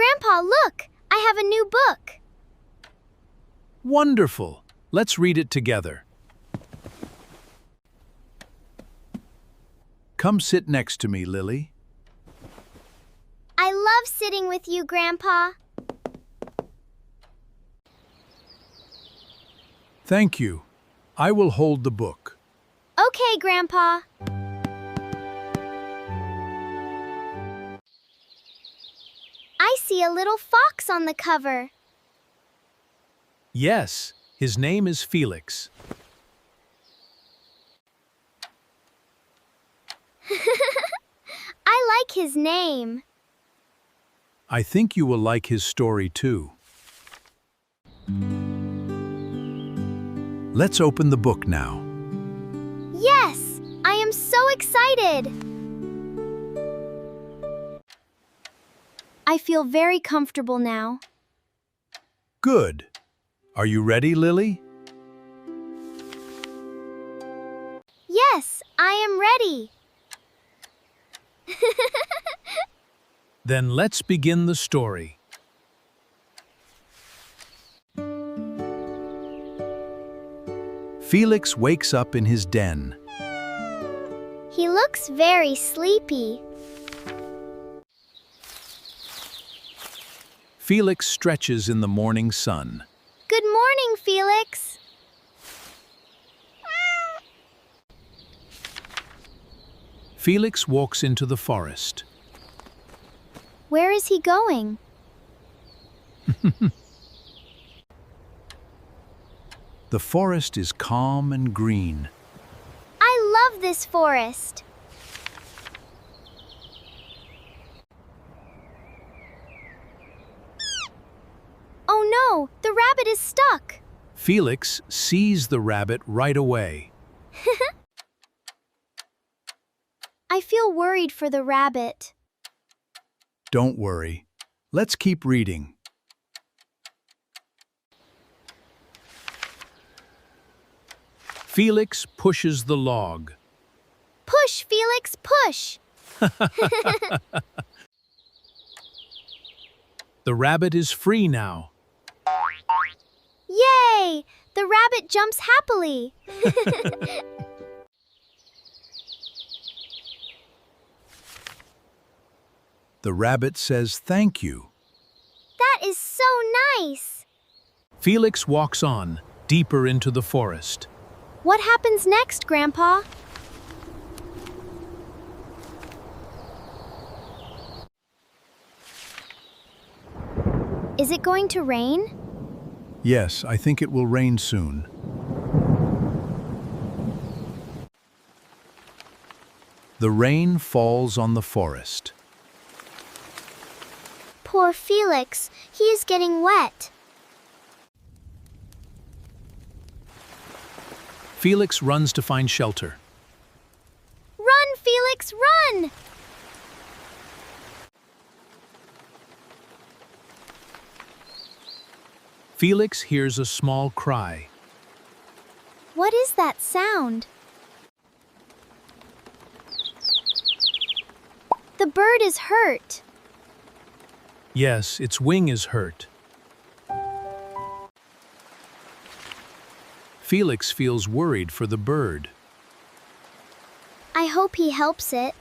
Grandpa, look! I have a new book. Wonderful! Let's read it together. Come sit next to me, Lily. I love sitting with you, Grandpa. Thank you. I will hold the book. Okay, Grandpa. I see a little fox on the cover. Yes, his name is Felix. I like his name. I think you will like his story too. Let's open the book now. Yes, I am so excited. I feel very comfortable now. Good. Are you ready, Lily? Yes, I am ready. Then let's begin the story. Felix wakes up in his den. He looks very sleepy. Felix stretches in the morning sun. Good morning, Felix. Felix walks into the forest. Where is he going? The forest is calm and green. I love this forest. Oh no, the rabbit is stuck. Felix sees the rabbit right away. I feel worried for the rabbit. Don't worry. Let's keep reading. Felix pushes the log. Push, Felix, push. The rabbit is free now. Yay! The rabbit jumps happily. The rabbit says thank you. That is so nice. Felix walks on, deeper into the forest. What happens next, Grandpa? Is it going to rain? Yes, I think it will rain soon. The rain falls on the forest. Poor Felix, he is getting wet. Felix runs to find shelter. Run, Felix, run! Felix hears a small cry. What is that sound? The bird is hurt. Yes, its wing is hurt. Felix feels worried for the bird. I hope he helps it.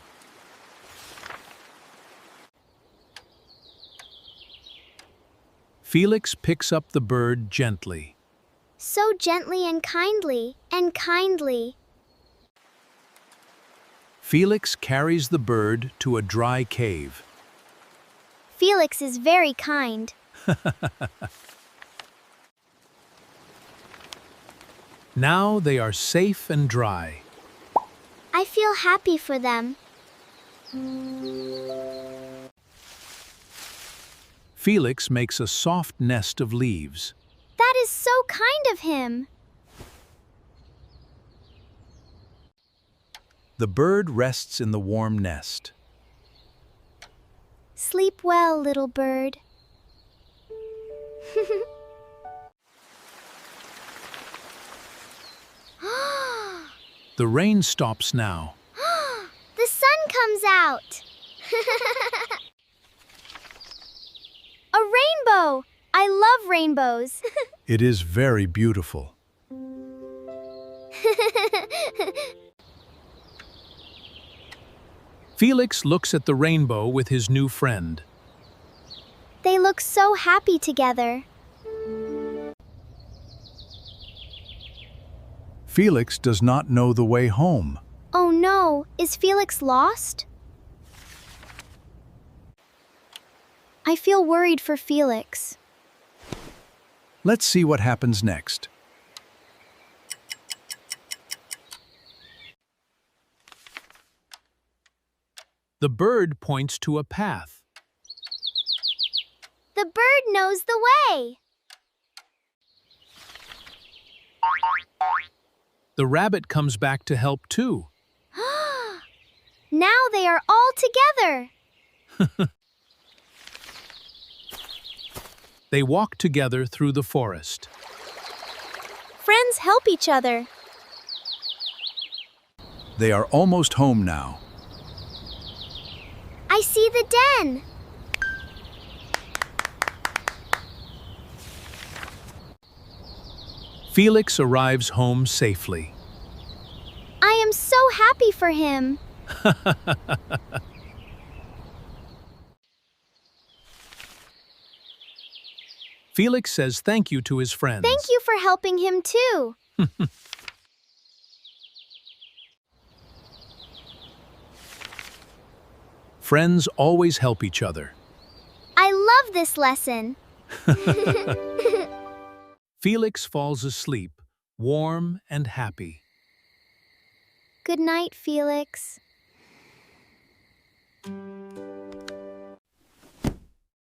Felix picks up the bird gently. So gently and kindly, and kindly. Felix carries the bird to a dry cave. Felix is very kind. Now they are safe and dry. I feel happy for them. Felix makes a soft nest of leaves. That is so kind of him. The bird rests in the warm nest. Sleep well, little bird. The rain stops now. The sun comes out. love rainbows. It is very beautiful. Felix looks at the rainbow with his new friend. They look so happy together. Felix does not know the way home. Oh no, is Felix lost? I feel worried for Felix. Let's see what happens next. The bird points to a path. The bird knows the way. The rabbit comes back to help too. Now they are all together. They walk together through the forest. Friends help each other. They are almost home now. I see the den. Felix arrives home safely. I am so happy for him. Felix says thank you to his friends. Thank you for helping him too. Friends always help each other. I love this lesson. Felix falls asleep, warm and happy. Good night, Felix.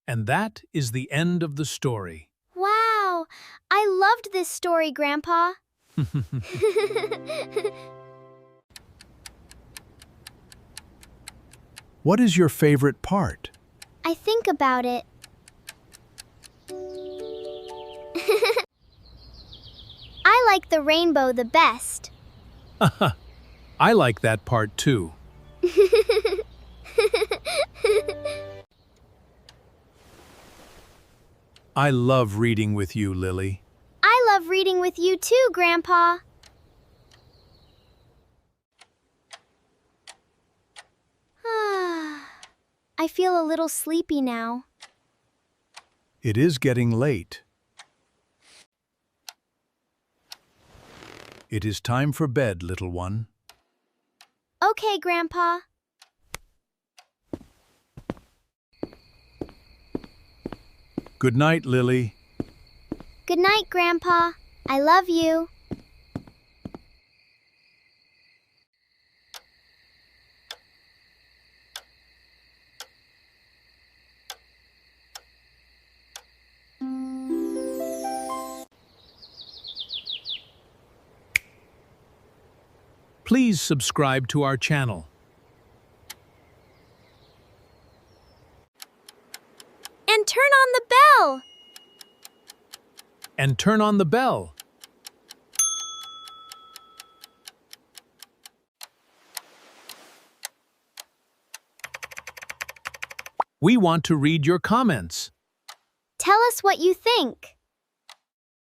And that is the end of the story. Wow, I loved this story, Grandpa. What is your favorite part? I think about it. I like the rainbow the best. I like that part too. I love reading with you, Lily. I love reading with you too, Grandpa. I feel a little sleepy now. It is getting late. It is time for bed, little one. Okay, Grandpa. Good night, Lily. Good night, Grandpa. I love you. Please subscribe to our channel. And turn on the bell. And turn on the bell. We want to read your comments. Tell us what you think.